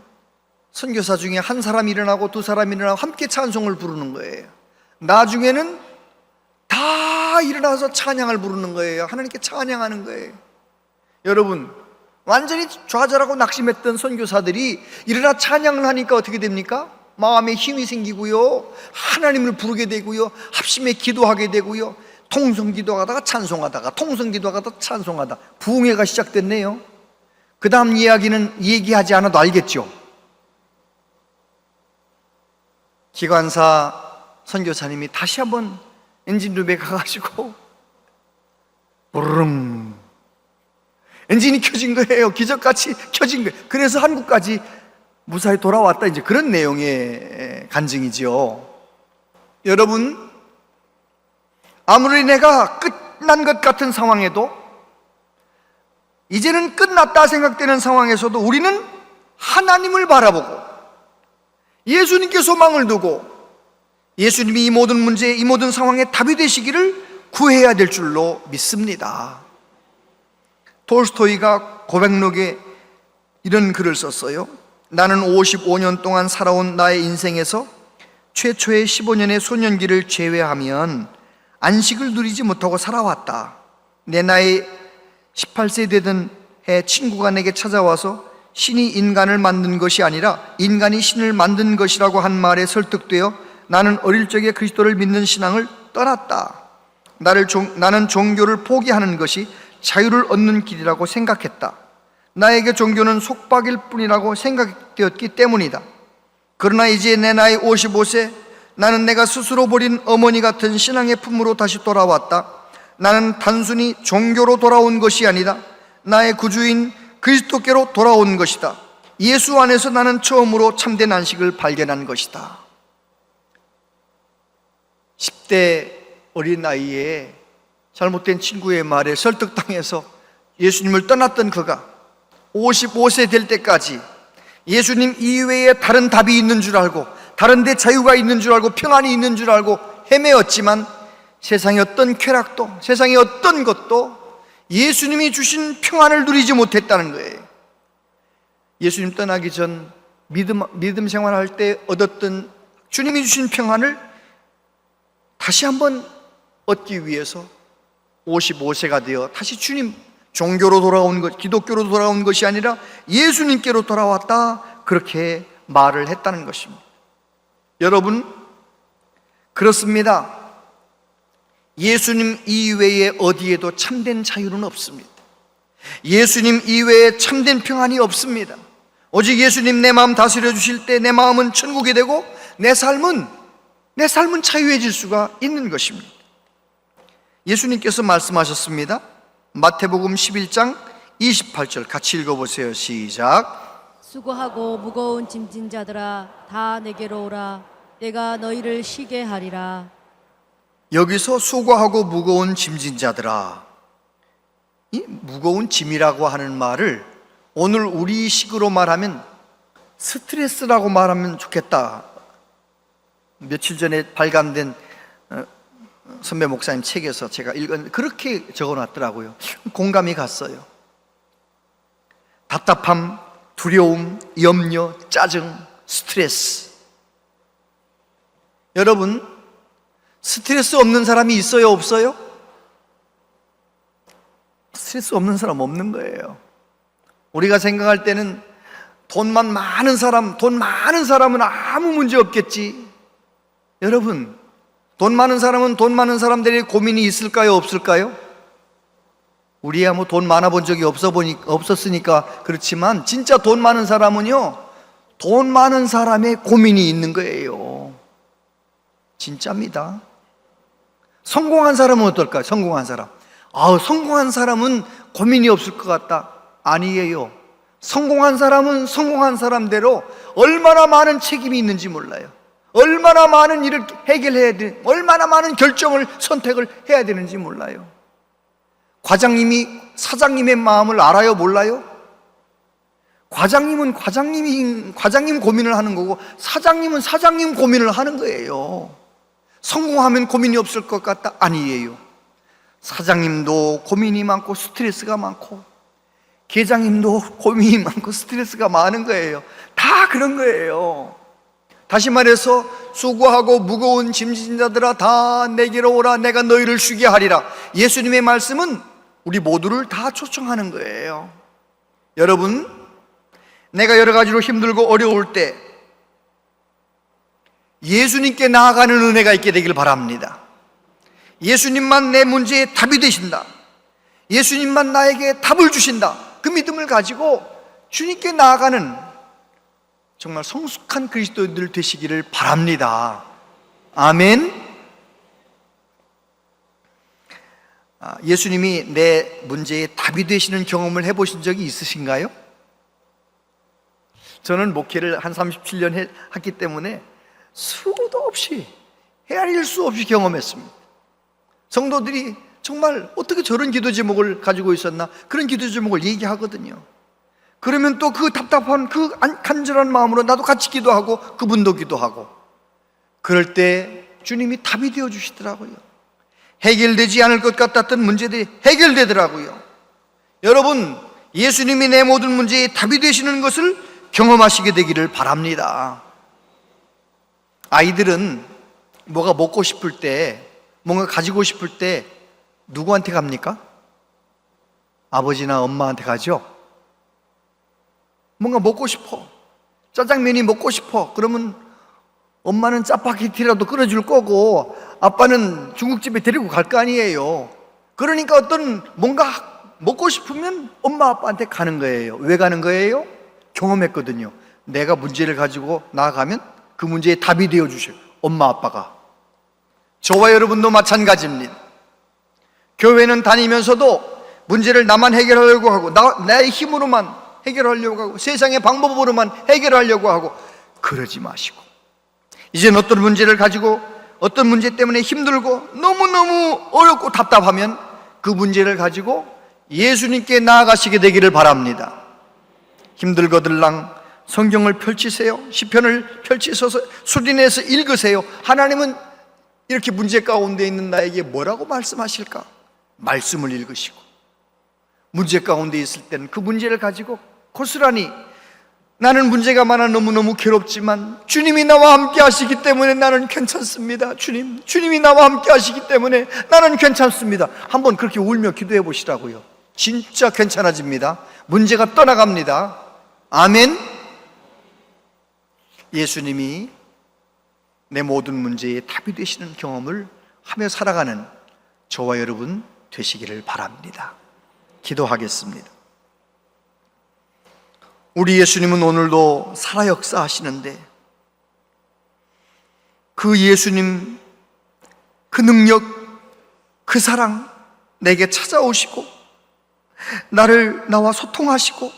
Speaker 6: 선교사 중에 한 사람이 일어나고 두 사람이 일어나고 함께 찬송을 부르는 거예요. 나중에는 다 일어나서 찬양을 부르는 거예요. 하나님께 찬양하는 거예요. 여러분, 완전히 좌절하고 낙심했던 선교사들이 일어나 찬양을 하니까 어떻게 됩니까? 마음에 힘이 생기고요, 하나님을 부르게 되고요, 합심해 기도하게 되고요, 통성 기도하다가 찬송하다가 통성 기도하다가 찬송하다 부흥회가 시작됐네요. 그 다음 이야기는 얘기하지 않아도 알겠죠? 기관사 선교사님이 다시 한번 엔진룸에 가가지고 부르릉 엔진이 켜진 거예요. 기적같이 켜진 거예요. 그래서 한국까지 무사히 돌아왔다, 이제 그런 내용의 간증이지요. 여러분, 아무리 내가 끝난 것 같은 상황에도, 이제는 끝났다 생각되는 상황에서도 우리는 하나님을 바라보고 예수님께 소망을 두고 예수님이 이 모든 문제, 이 모든 상황에 답이 되시기를 구해야 될 줄로 믿습니다. 톨스토이가 고백록에 이런 글을 썼어요. 나는 55년 동안 살아온 나의 인생에서 최초의 15년의 소년기를 제외하면 안식을 누리지 못하고 살아왔다. 내 나이 18세 되던 해 친구가 내게 찾아와서 신이 인간을 만든 것이 아니라 인간이 신을 만든 것이라고 한 말에 설득되어 나는 어릴 적에 그리스도를 믿는 신앙을 떠났다. 나는 종교를 포기하는 것이 자유를 얻는 길이라고 생각했다. 나에게 종교는 속박일 뿐이라고 생각되었기 때문이다. 그러나 이제 내 나이 55세, 나는 내가 스스로 버린 어머니 같은 신앙의 품으로 다시 돌아왔다. 나는 단순히 종교로 돌아온 것이 아니다. 나의 구주인 그리스도께로 돌아온 것이다. 예수 안에서 나는 처음으로 참된 안식을 발견한 것이다. 10대 어린 나이에 잘못된 친구의 말에 설득당해서 예수님을 떠났던 그가 55세 될 때까지 예수님 이외에 다른 답이 있는 줄 알고, 다른 데 자유가 있는 줄 알고, 평안이 있는 줄 알고 헤매었지만 세상의 어떤 쾌락도, 세상의 어떤 것도 예수님이 주신 평안을 누리지 못했다는 거예요. 예수님 떠나기 전 믿음 생활할 때 얻었던 주님이 주신 평안을 다시 한번 얻기 위해서 55세가 되어 다시 주님 종교로 돌아온 것, 기독교로 돌아온 것이 아니라 예수님께로 돌아왔다, 그렇게 말을 했다는 것입니다. 여러분, 그렇습니다. 예수님 이외에 어디에도 참된 자유는 없습니다. 예수님 이외에 참된 평안이 없습니다. 오직 예수님 내 마음 다스려 주실 때 내 마음은 천국이 되고 내 삶은 자유해질 수가 있는 것입니다. 예수님께서 말씀하셨습니다. 마태복음 11장 28절 같이 읽어보세요. 시작.
Speaker 2: 수고하고 무거운 짐진 자들아 다 내게로 오라. 내가 너희를 쉬게 하리라.
Speaker 6: 여기서 수고하고 무거운 짐진 자들아, 이 무거운 짐이라고 하는 말을 오늘 우리식으로 말하면 스트레스라고 말하면 좋겠다. 며칠 전에 발간된 선배 목사님 책에서 제가 읽었는데 그렇게 적어놨더라고요. 공감이 갔어요. 답답함, 두려움, 염려, 짜증, 스트레스. 여러분, 스트레스 없는 사람이 있어요, 없어요? 스트레스 없는 사람 없는 거예요. 우리가 생각할 때는 돈 많은 사람은 아무 문제 없겠지. 여러분, 돈 많은 사람들의 고민이 있을까요, 없을까요? 우리야 뭐 돈 많아 본 적이 없었으니까 그렇지만 진짜 돈 많은 사람은요, 돈 많은 사람의 고민이 있는 거예요. 진짜입니다. 성공한 사람은 어떨까요? 성공한 사람. 성공한 사람은 고민이 없을 것 같다. 아니에요. 성공한 사람은 성공한 사람대로 얼마나 많은 책임이 있는지 몰라요. 얼마나 많은 일을 해결해야 돼, 얼마나 많은 결정을 선택을 해야 되는지 몰라요. 과장님이 사장님의 마음을 알아요, 몰라요? 과장님은 과장님 고민을 하는 거고 사장님은 사장님 고민을 하는 거예요. 성공하면 고민이 없을 것 같다? 아니에요. 사장님도 고민이 많고 스트레스가 많고 계장님도 고민이 많고 스트레스가 많은 거예요. 다 그런 거예요. 다시 말해서 수고하고 무거운 짐진 자들아 다 내게로 오라. 내가 너희를 쉬게 하리라. 예수님의 말씀은 우리 모두를 다 초청하는 거예요. 여러분, 내가 여러 가지로 힘들고 어려울 때 예수님께 나아가는 은혜가 있게 되길 바랍니다. 예수님만 내 문제에 답이 되신다, 예수님만 나에게 답을 주신다, 그 믿음을 가지고 주님께 나아가는 정말 성숙한 그리스도인들 되시기를 바랍니다. 아멘. 예수님이 내 문제에 답이 되시는 경험을 해보신 적이 있으신가요? 저는 목회를 한 37년 했기 때문에 수도 없이, 헤아릴 수 없이 경험했습니다. 성도들이 정말 어떻게 저런 기도 제목을 가지고 있었나, 그런 기도 제목을 얘기하거든요. 그러면 또 그 답답한 그 간절한 마음으로 나도 같이 기도하고 그분도 기도하고, 그럴 때 주님이 답이 되어 주시더라고요. 해결되지 않을 것 같았던 문제들이 해결되더라고요. 여러분, 예수님이 내 모든 문제에 답이 되시는 것을 경험하시게 되기를 바랍니다. 아이들은 뭐가 먹고 싶을 때, 뭔가 가지고 싶을 때 누구한테 갑니까? 아버지나 엄마한테 가죠? 뭔가 먹고 싶어, 짜장면이 먹고 싶어, 그러면 엄마는 짜파게티라도 끓여줄 거고 아빠는 중국집에 데리고 갈 거 아니에요. 그러니까 어떤 뭔가 먹고 싶으면 엄마 아빠한테 가는 거예요. 왜 가는 거예요? 경험했거든요. 내가 문제를 가지고 나아가면 그 문제에 답이 되어 주셔요, 엄마 아빠가. 저와 여러분도 마찬가지입니다. 교회는 다니면서도 문제를 나만 해결하려고 하고 나의 힘으로만 해결하려고 하고 세상의 방법으로만 해결하려고 하고, 그러지 마시고 이젠 어떤 문제를 가지고 어떤 문제 때문에 힘들고 너무너무 어렵고 답답하면 그 문제를 가지고 예수님께 나아가시게 되기를 바랍니다. 힘들거들랑 성경을 펼치세요. 시편을 펼치셔서 수리내서 읽으세요. 하나님은 이렇게 문제 가운데 있는 나에게 뭐라고 말씀하실까? 말씀을 읽으시고, 문제 가운데 있을 때는 그 문제를 가지고 고스란히 나는 문제가 많아 너무너무 괴롭지만 주님이 나와 함께 하시기 때문에 나는 괜찮습니다. 주님이 나와 함께 하시기 때문에 나는 괜찮습니다. 한번 그렇게 울며 기도해 보시라고요. 진짜 괜찮아집니다. 문제가 떠나갑니다. 아멘. 예수님이 내 모든 문제에 답이 되시는 경험을 하며 살아가는 저와 여러분 되시기를 바랍니다. 기도하겠습니다. 우리 예수님은 오늘도 살아 역사하시는데 그 예수님, 그 능력, 그 사랑 내게 찾아오시고 나와 소통하시고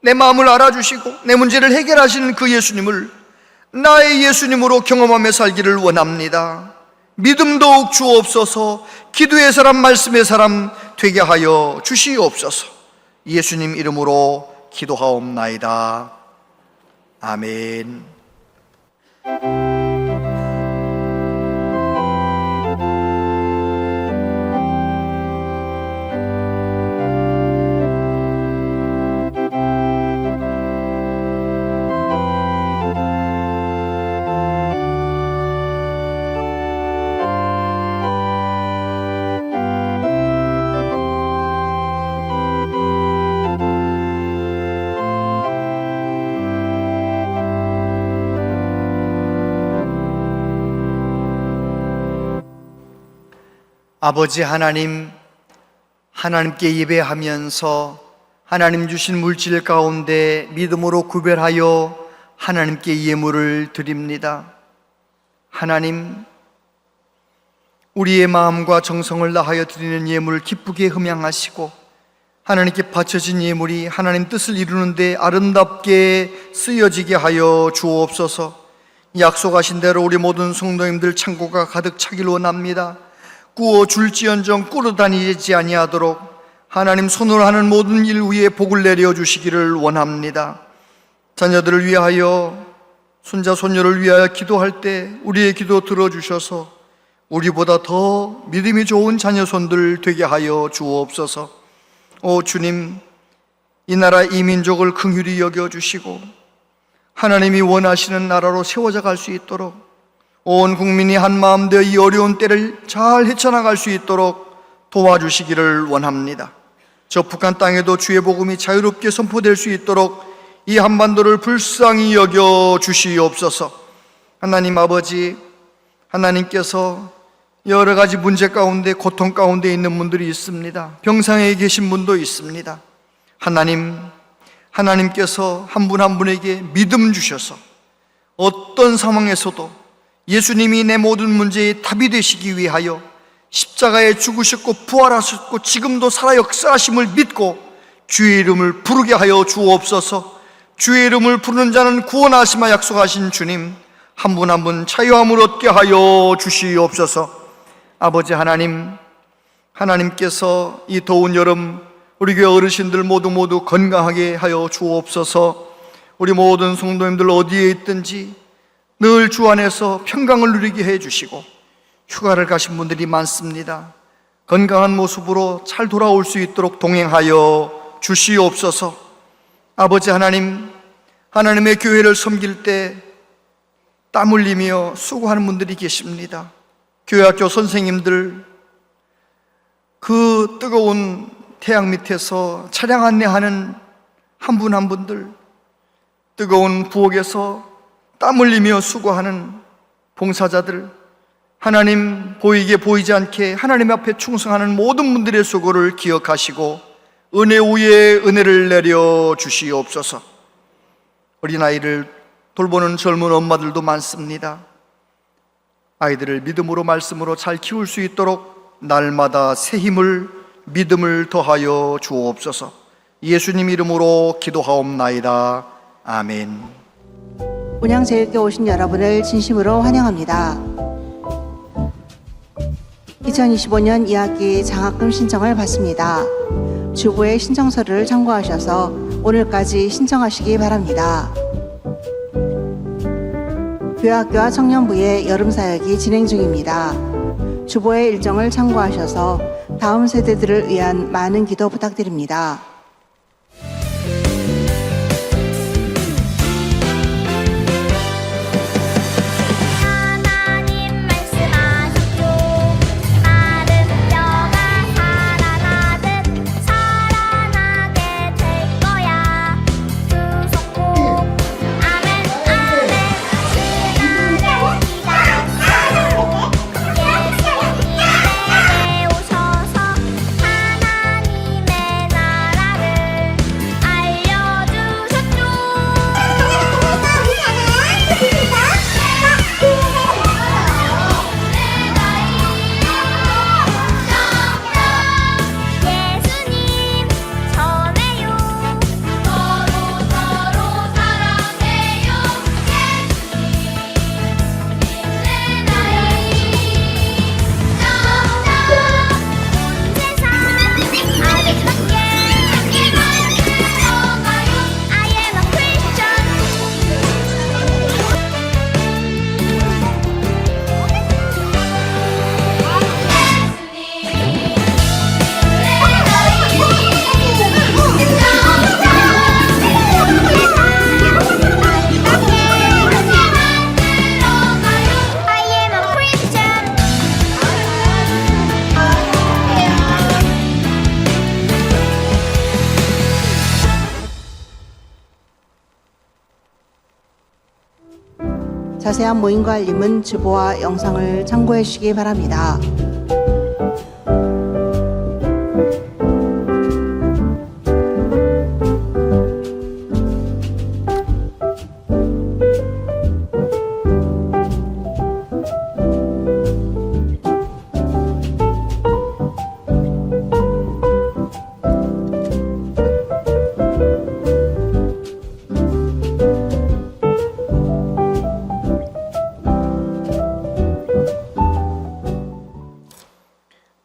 Speaker 6: 내 마음을 알아주시고 내 문제를 해결하시는 그 예수님을 나의 예수님으로 경험하며 살기를 원합니다. 믿음 더욱 주옵소서. 기도의 사람, 말씀의 사람 되게 하여 주시옵소서. 예수님 이름으로 기도하옵나이다. 아멘. 아버지 하나님, 하나님께 예배하면서 하나님 주신 물질 가운데 믿음으로 구별하여 하나님께 예물을 드립니다. 하나님, 우리의 마음과 정성을 다하여 드리는 예물을 기쁘게 흠양하시고 하나님께 바쳐진 예물이 하나님 뜻을 이루는데 아름답게 쓰여지게 하여 주옵소서. 약속하신 대로 우리 모든 성도님들 창고가 가득 차길 원합니다. 꾸어 줄지언정 꾸러 다니지 아니하도록 하나님 손으로 하는 모든 일 위에 복을 내려 주시기를 원합니다. 자녀들을 위하여, 손자 손녀를 위하여 기도할 때 우리의 기도 들어주셔서 우리보다 더 믿음이 좋은 자녀손들 되게 하여 주옵소서. 오 주님, 이 나라 이 민족을 긍휼히 여겨주시고 하나님이 원하시는 나라로 세워져 갈 수 있도록 온 국민이 한마음 되어 이 어려운 때를 잘 헤쳐나갈 수 있도록 도와주시기를 원합니다. 저 북한 땅에도 주의 복음이 자유롭게 선포될 수 있도록 이 한반도를 불쌍히 여겨 주시옵소서. 하나님 아버지, 하나님께서 여러 가지 문제 가운데, 고통 가운데 있는 분들이 있습니다. 병상에 계신 분도 있습니다. 하나님께서 한 분 한 분에게 믿음 주셔서 어떤 상황에서도 예수님이 내 모든 문제에 답이 되시기 위하여 십자가에 죽으셨고 부활하셨고 지금도 살아 역사하심을 믿고 주의 이름을 부르게 하여 주옵소서. 주의 이름을 부르는 자는 구원하시마 약속하신 주님, 한 분 한 분 자유함을 얻게 하여 주시옵소서. 아버지 하나님, 하나님께서 이 더운 여름 우리 교회 어르신들 모두 건강하게 하여 주옵소서. 우리 모든 성도님들 어디에 있든지 늘 주 안에서 평강을 누리게 해주시고, 휴가를 가신 분들이 많습니다. 건강한 모습으로 잘 돌아올 수 있도록 동행하여 주시옵소서. 아버지 하나님, 하나님의 교회를 섬길 때 땀 흘리며 수고하는 분들이 계십니다. 교회학교 선생님들, 그 뜨거운 태양 밑에서 차량 안내하는 한 분 한 분들, 뜨거운 부엌에서 땀 흘리며 수고하는 봉사자들, 하나님 보이게 보이지 않게 하나님 앞에 충성하는 모든 분들의 수고를 기억하시고 은혜 위에 은혜를 내려 주시옵소서. 어린아이를 돌보는 젊은 엄마들도 많습니다. 아이들을 믿음으로 말씀으로 잘 키울 수 있도록 날마다 새 힘을, 믿음을 더하여 주옵소서. 예수님 이름으로 기도하옵나이다. 아멘.
Speaker 7: 운양제일교회 오신 여러분을 진심으로 환영합니다. 2025년 2학기 장학금 신청을 받습니다. 주부의 신청서를 참고하셔서 오늘까지 신청하시기 바랍니다. 교회학교와 청년부의 여름사역이 진행 중입니다. 주보의 일정을 참고하셔서 다음 세대들을 위한 많은 기도 부탁드립니다. 자세한 모임과 알림은 주보와 영상을 참고해 주시기 바랍니다.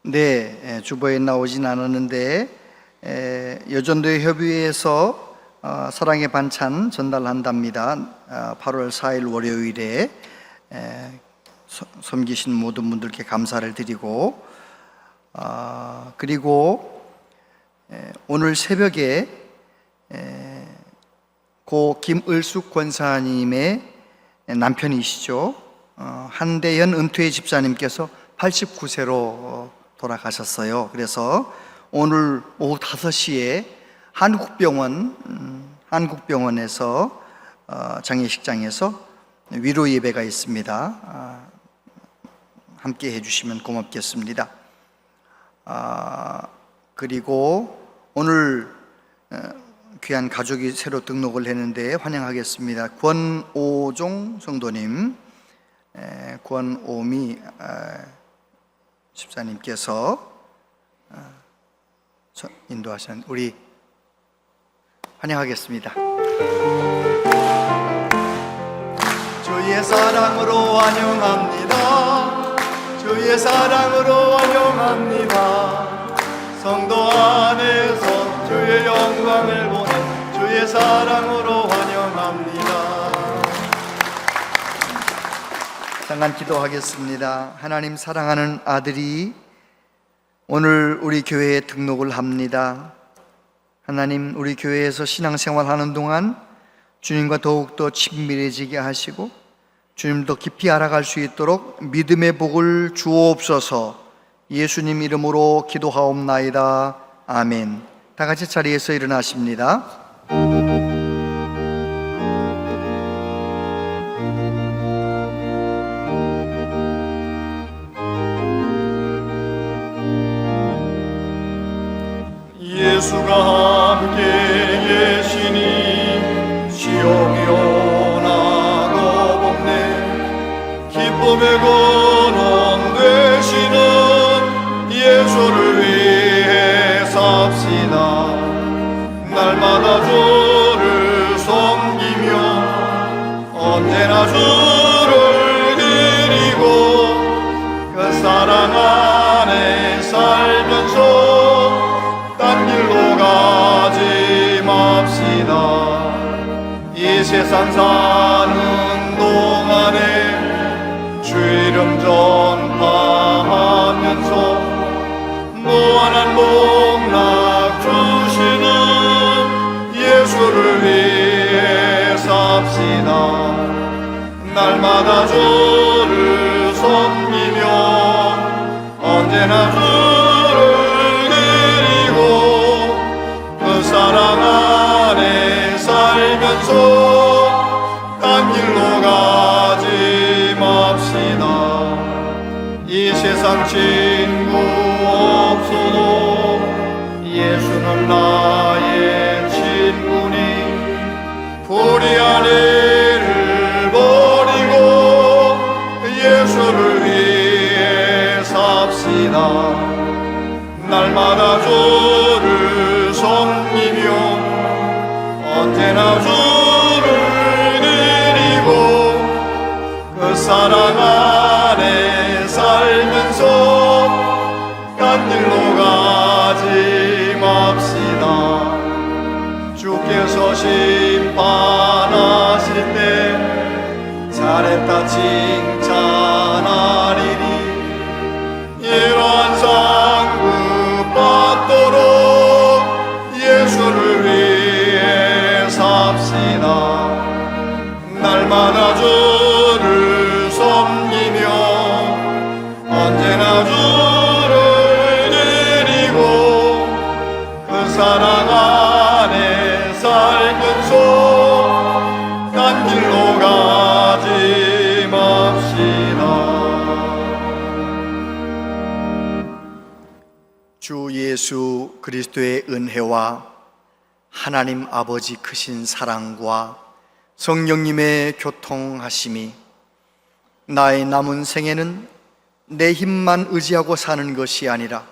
Speaker 6: 네, 주보에 나오진 않았는데 여전도회 협의회에서 사랑의 반찬 전달한답니다. 8월 4일 월요일에 섬기신 모든 분들께 감사를 드리고 그리고 오늘 새벽에 고 김을숙 권사님의 남편이시죠. 한대현 은퇴 집사님께서 89세로 돌아가셨어요. 그래서 오늘 오후 5시에 한국병원에서 장례식장에서 위로 예배가 있습니다. 함께 해주시면 고맙겠습니다. 그리고 오늘 귀한 가족이 새로 등록을 했는데 환영하겠습니다. 권오종 성도님, 권오미 집사님께서 인도하신 우리 환영하겠습니다. 주의 사랑으로 환영합니다. 주의 사랑으로 환영합니다. 성도 안에서 주의 영광을 보는 주의 사랑으로 환영합니다. 잠깐 기도하겠습니다. 하나님 사랑하는 아들이 오늘 우리 교회에 등록을 합니다. 하나님, 우리 교회에서 신앙생활하는 동안 주님과 더욱더 친밀해지게 하시고 주님도 깊이 알아갈 수 있도록 믿음의 복을 주옵소서. 예수님 이름으로 기도하옵나이다. 아멘. 다 같이 자리에서 일어나십니다.
Speaker 4: 예수가 함께 계시니 시험이 오나고 봄내 기쁨의 근원 되시는 예수를 위해 삽시다. 날마다 주를 섬기며 언제나 주를 드리고 그 사랑 안에 살면서 딴 길로 가지 맙시다. 이 세상 사는 동안에 주 이름 전파하면서 무한한 복락 주시는 예수를 위해 삽시다. 날마다 주를 섬기며 언제나 사랑 안에 살면서 딴 길로 가지 맙시다. 이 세상 친구 없어도 예수는 나의 친구니 불의한 일을 버리고 예수를 위해 삽시다. 날마다 주를 섬기며 언제나 주를 드리고 그 사랑 안에 살면서 딴 길로 가지 맙시다. 주께서 심판하실 때 잘했다 칭찬하리니 이러한 상급 받도록 예수를 위해 삽시다. 날마다 주를 섬기며 언제나 주를 드리고 그 사랑 안에 살면서 딴 길로 가지
Speaker 6: 예수 그리스도의 은혜와 하나님 아버지 크신 사랑과 성령님의 교통하심이 나의 남은 생에는 내 힘만 의지하고 사는 것이 아니라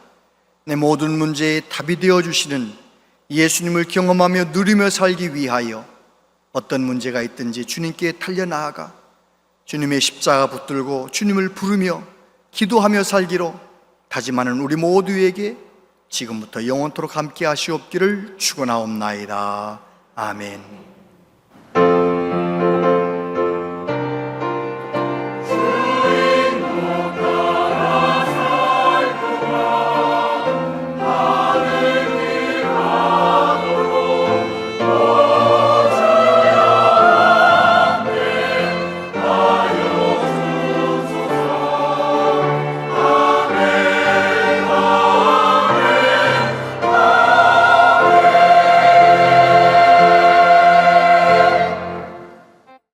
Speaker 6: 내 모든 문제에 답이 되어주시는 예수님을 경험하며 누리며 살기 위하여 어떤 문제가 있든지 주님께 달려나아가 주님의 십자가 붙들고 주님을 부르며 기도하며 살기로 다짐하는 우리 모두에게 지금부터 영원토록 함께 하시옵기를 축원하옵나이다. 아멘.